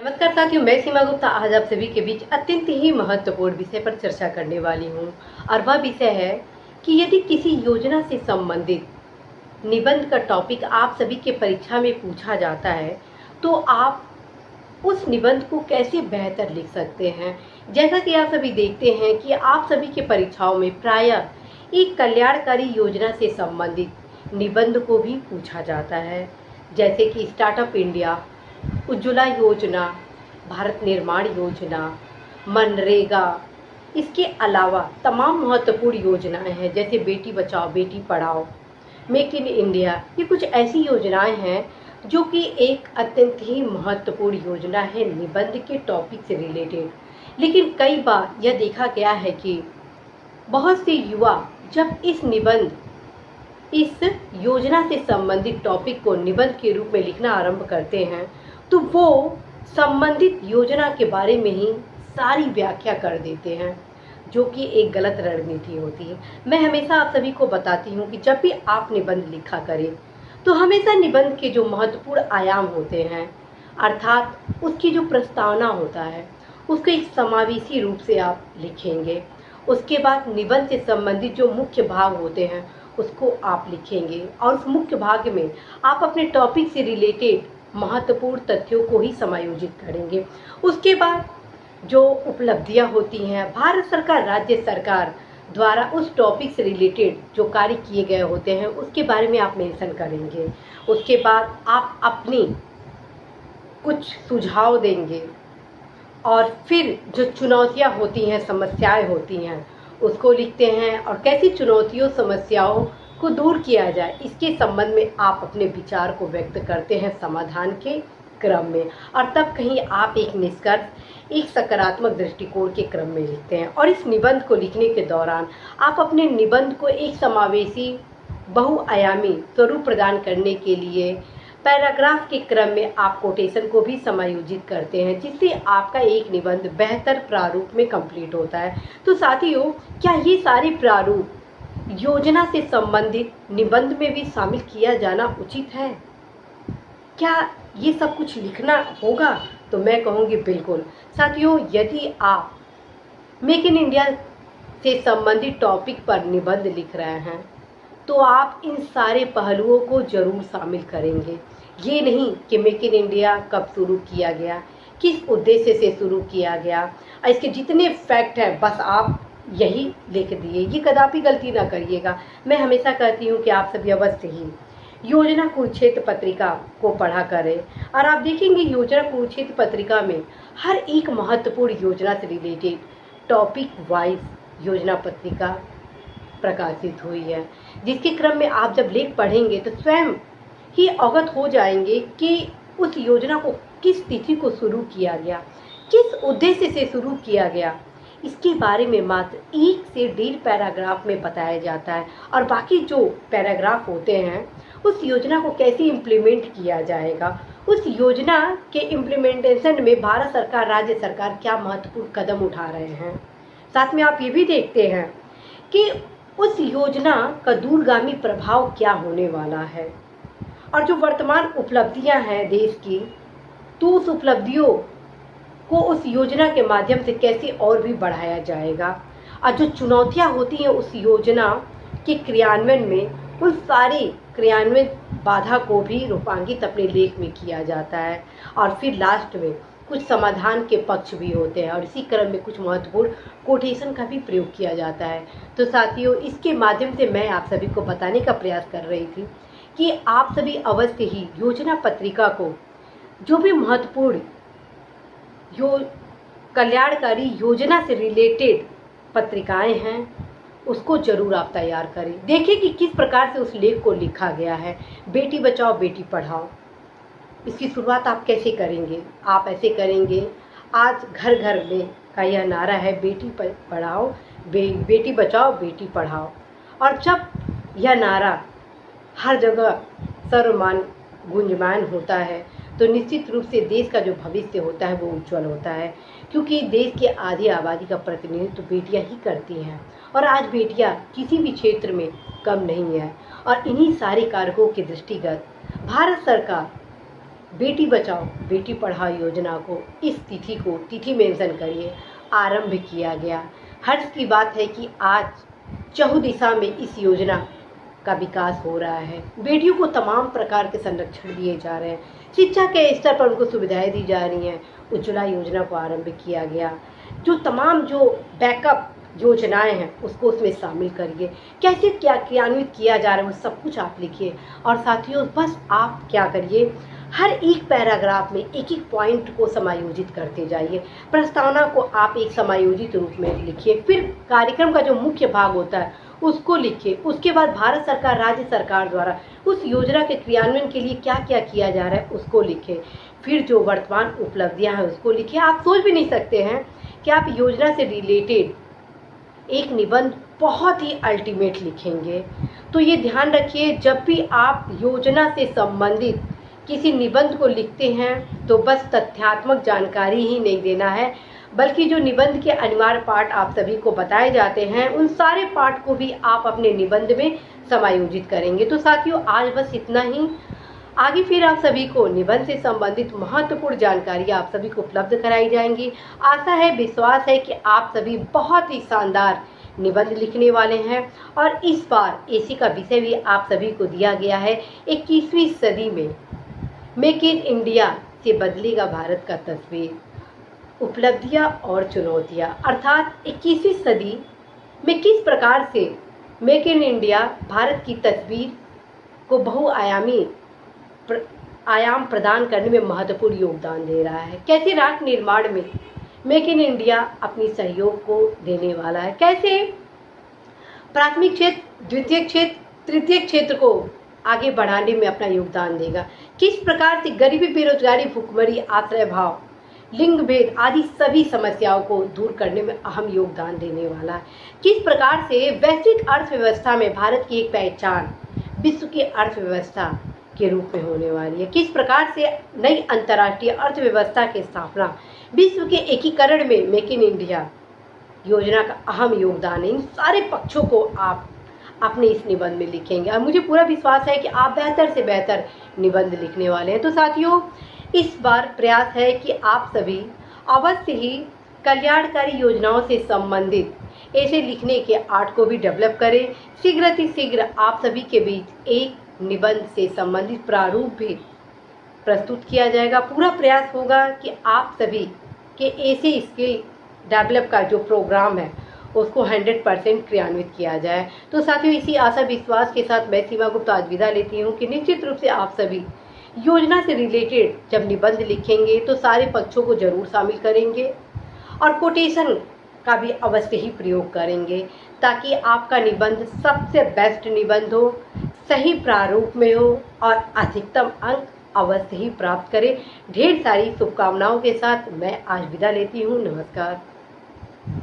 नमस्कार साथियों, मैं सीमा गुप्ता आज आप सभी के बीच अत्यंत ही महत्वपूर्ण विषय पर चर्चा करने वाली हूं और वह विषय है कि यदि किसी योजना से संबंधित निबंध का टॉपिक आप सभी के परीक्षा में पूछा जाता है तो आप उस निबंध को कैसे बेहतर लिख सकते हैं। जैसा कि आप सभी देखते हैं कि आप सभी के परीक्षाओं में प्रायः एक कल्याणकारी योजना से संबंधित निबंध को भी पूछा जाता है, जैसे कि स्टार्टअप इंडिया, उज्ज्वला योजना, भारत निर्माण योजना, मनरेगा। इसके अलावा तमाम महत्वपूर्ण योजनाएं हैं जैसे Beti Bachao Beti Padhao, make in India. ये कुछ ऐसी योजनाएं हैं जो कि एक अत्यंत ही महत्वपूर्ण योजना है निबंध के टॉपिक से रिलेटेड। लेकिन कई बार यह देखा गया है कि बहुत से युवा जब इस योजना से संबंधित टॉपिक को निबंध के रूप में लिखना आरंभ करते हैं तो वो संबंधित योजना के बारे में ही सारी व्याख्या कर देते हैं, जो कि एक गलत रणनीति होती है। मैं हमेशा आप सभी को बताती हूँ कि जब भी आप निबंध लिखा करें तो हमेशा निबंध के जो महत्वपूर्ण आयाम होते हैं, अर्थात उसकी जो प्रस्तावना होता है, उसको एक समावेशी रूप से आप लिखेंगे। उसके बाद निबंध से संबंधित जो मुख्य भाग होते हैं उसको आप लिखेंगे और उस मुख्य भाग में आप अपने टॉपिक से रिलेटेड महत्वपूर्ण तथ्यों को ही समायोजित करेंगे। उसके बाद जो उपलब्धियां होती हैं भारत सरकार, राज्य सरकार द्वारा उस टॉपिक से रिलेटेड जो कार्य किए गए होते हैं उसके बारे में आप मेंशन करेंगे। उसके बाद आप अपनी कुछ सुझाव देंगे और फिर जो चुनौतियां होती हैं, समस्याएं होती हैं, उसको लिखते हैं और कैसी चुनौतियों समस्याओं को दूर किया जाए इसके संबंध में आप अपने विचार को व्यक्त करते हैं समाधान के क्रम में। और तब कहीं आप एक निष्कर्ष, एक सकारात्मक दृष्टिकोण के क्रम में लिखते हैं। और इस निबंध को लिखने के दौरान आप अपने निबंध को एक समावेशी बहुआयामी स्वरूप प्रदान करने के लिए पैराग्राफ के क्रम में आप कोटेशन को भी समायोजित करते हैं, जिससे आपका एक निबंध बेहतर प्रारूप में कंप्लीट होता है। तो साथियों, क्या ये सारे प्रारूप योजना से संबंधित निबंध में भी शामिल किया जाना उचित है? क्या ये सब कुछ लिखना होगा? तो मैं कहूँगी बिल्कुल। साथियों, यदि आप मेक इन इंडिया से संबंधित टॉपिक पर निबंध लिख रहे हैं तो आप इन सारे पहलुओं को जरूर शामिल करेंगे। ये नहीं कि मेक इन इंडिया कब शुरू किया गया, किस उद्देश्य से शुरू किया गया, इसके जितने फैक्ट हैं बस आप यही लिख दिए। ये कदापि गलती ना करिएगा। मैं हमेशा कहती हूँ कि आप सभी अवश्य ही योजना कुरुक्षेत्र पत्रिका को पढ़ा करें और आप देखेंगे योजना कुरुक्षेत्र पत्रिका में हर एक महत्वपूर्ण योजना से रिलेटेड टॉपिक वाइज योजना पत्रिका प्रकाशित हुई है, जिसके क्रम में आप जब लेख पढ़ेंगे तो स्वयं ही अवगत हो जाएंगे कि उस योजना को किस तिथि को शुरू किया गया, किस उद्देश्य से शुरू किया गया, इसके बारे में मात्र 1 से 1.5 पैराग्राफ में बताया जाता है। और बाकी जो पैराग्राफ होते हैं उस योजना को कैसे इम्प्लीमेंट किया जाएगा, उस योजना के इम्प्लीमेंटेशन में भारत सरकार, राज्य सरकार क्या महत्वपूर्ण कदम उठा रहे हैं। साथ में आप ये भी देखते हैं कि उस योजना का दूरगामी प्रभाव क्या होने वाला है और जो वर्तमान उपलब्धियां हैं देश की, तो उस उपलब्धियों को उस योजना के माध्यम से कैसे और भी बढ़ाया जाएगा और जो चुनौतियां होती हैं उस योजना के क्रियान्वयन में, उन सारी क्रियान्वयन बाधा को भी रूपांकित अपने लेख में किया जाता है। और फिर लास्ट में कुछ समाधान के पक्ष भी होते हैं और इसी क्रम में कुछ महत्वपूर्ण कोटेशन का भी प्रयोग किया जाता है। तो साथियों, इसके माध्यम से मैं आप सभी को बताने का प्रयास कर रही थी कि आप सभी अवश्य ही योजना पत्रिका को, जो भी महत्वपूर्ण कल्याणकारी योजना से रिलेटेड पत्रिकाएं हैं, उसको जरूर आप तैयार करें। देखिए कि किस प्रकार से उस लेख को लिखा गया है। बेटी बचाओ बेटी पढ़ाओ, इसकी शुरुआत आप कैसे करेंगे? आप ऐसे करेंगे, आज घर घर में का यह नारा है बेटी पढ़ाओ बेटी बचाओ बेटी पढ़ाओ। और जब यह नारा हर जगह सर्वमान गुंजमान होता है तो निश्चित रूप से देश का जो भविष्य होता है वो उज्जवल होता है, क्योंकि देश की आधी आबादी का प्रतिनिधित्व बेटियां ही करती हैं और आज बेटियां किसी भी क्षेत्र में कम नहीं है। और इन्हीं सारे कारकों के दृष्टिगत भारत सरकार बेटी बचाओ बेटी पढ़ाओ योजना को इस तिथि मेंशन करिए आरंभ किया गया। हर्ष की बात है कि आज चहुदिशा में इस योजना का विकास हो रहा है। बेटियों को तमाम प्रकार के संरक्षण दिए जा रहे हैं, शिक्षा के स्तर पर उनको सुविधाएं दी जा रही हैं। उज्ज्वला योजना को आरंभ किया गया। जो तमाम जो बैकअप योजनाएं हैं उसको उसमें शामिल करिए। कैसे क्या क्रियान्वित किया जा रहा है वो सब कुछ आप लिखिए। और साथियों बस आप क्या करिए, हर एक पैराग्राफ में एक एक पॉइंट को समायोजित करते जाइए। प्रस्तावना को आप एक समायोजित रूप में लिखिए। फिर कार्यक्रम का जो मुख्य भाग होता है उसको लिखिए। उसके बाद भारत सरकार राज्य सरकार द्वारा उस योजना के क्रियान्वयन के लिए क्या क्या किया जा रहा है उसको लिखिए। फिर जो वर्तमान उपलब्धियां हैं उसको लिखिए। आप सोच भी नहीं सकते हैं कि आप योजना से रिलेटेड एक निबंध बहुत ही अल्टीमेट लिखेंगे। तो ये ध्यान रखिए, जब भी आप योजना से संबंधित किसी निबंध को लिखते हैं तो बस तथ्यात्मक जानकारी ही नहीं देना है, बल्कि जो निबंध के अनिवार्य पार्ट आप सभी को बताए जाते हैं उन सारे पार्ट को भी आप अपने निबंध में समायोजित करेंगे। तो साथियों आज बस इतना ही। आगे फिर आप सभी को निबंध से संबंधित महत्वपूर्ण जानकारी आप सभी को उपलब्ध कराई जाएंगी। आशा है, विश्वास है कि आप सभी बहुत ही शानदार निबंध लिखने वाले हैं। और इस बार एसी का विषय भी आप सभी को दिया गया है, 21वीं सदी में मेक इन इंडिया से बदलेगा भारत का तस्वीर, उपलब्धियां और चुनौतियां। अर्थात 21वीं सदी में किस प्रकार से मेक इन इंडिया भारत की तस्वीर को बहुआयामी आयाम प्रदान करने में महत्वपूर्ण योगदान दे रहा है। कैसे राष्ट्र निर्माण में मेक इन इंडिया अपनी सहयोग को देने वाला है, कैसे प्राथमिक क्षेत्र, द्वितीय क्षेत्र, तृतीय क्षेत्र को आगे बढ़ाने में अपना योगदान देगा, किस प्रकार से गरीबी, बेरोजगारी, भुखमरी, आश्रय भाव, लिंग भेद आदि सभी समस्याओं को दूर करने में अहम योगदान देने वाला है, किस प्रकार से वैश्विक अर्थव्यवस्था में भारत की एक पहचान विश्व की अर्थव्यवस्था के रूप में होने वाली है, किस प्रकार से नई अंतर्राष्ट्रीय अर्थव्यवस्था की स्थापना, विश्व के एकीकरण में मेक इन इंडिया योजना का अहम योगदान है। इन सारे पक्षों को आप अपने इस निबंध में लिखेंगे और मुझे पूरा विश्वास है कि आप बेहतर से बेहतर निबंध लिखने वाले हैं। तो साथियों इस बार प्रयास है कि आप सभी अवश्य ही कल्याणकारी योजनाओं से संबंधित ऐसे लिखने के आर्ट को भी डेवलप करें। शीघ्र आप सभी के बीच एक निबंध से संबंधित प्रारूप भी प्रस्तुत किया जाएगा। पूरा प्रयास होगा कि आप सभी के ऐसे स्किल डेवलप का जो प्रोग्राम है उसको 100% क्रियान्वित किया जाए। तो साथियों इसी आशा विश्वास के साथ मैं सीमा गुप्ता आज विदा लेती हूँ कि निश्चित रूप से आप सभी योजना से रिलेटेड जब निबंध लिखेंगे तो सारे पक्षों को जरूर शामिल करेंगे और कोटेशन का भी अवश्य ही प्रयोग करेंगे, ताकि आपका निबंध सबसे बेस्ट निबंध हो, सही प्रारूप में हो और अधिकतम अंक अवश्य ही प्राप्त करें। ढेर सारी शुभकामनाओं के साथ मैं आज विदा लेती हूँ। नमस्कार।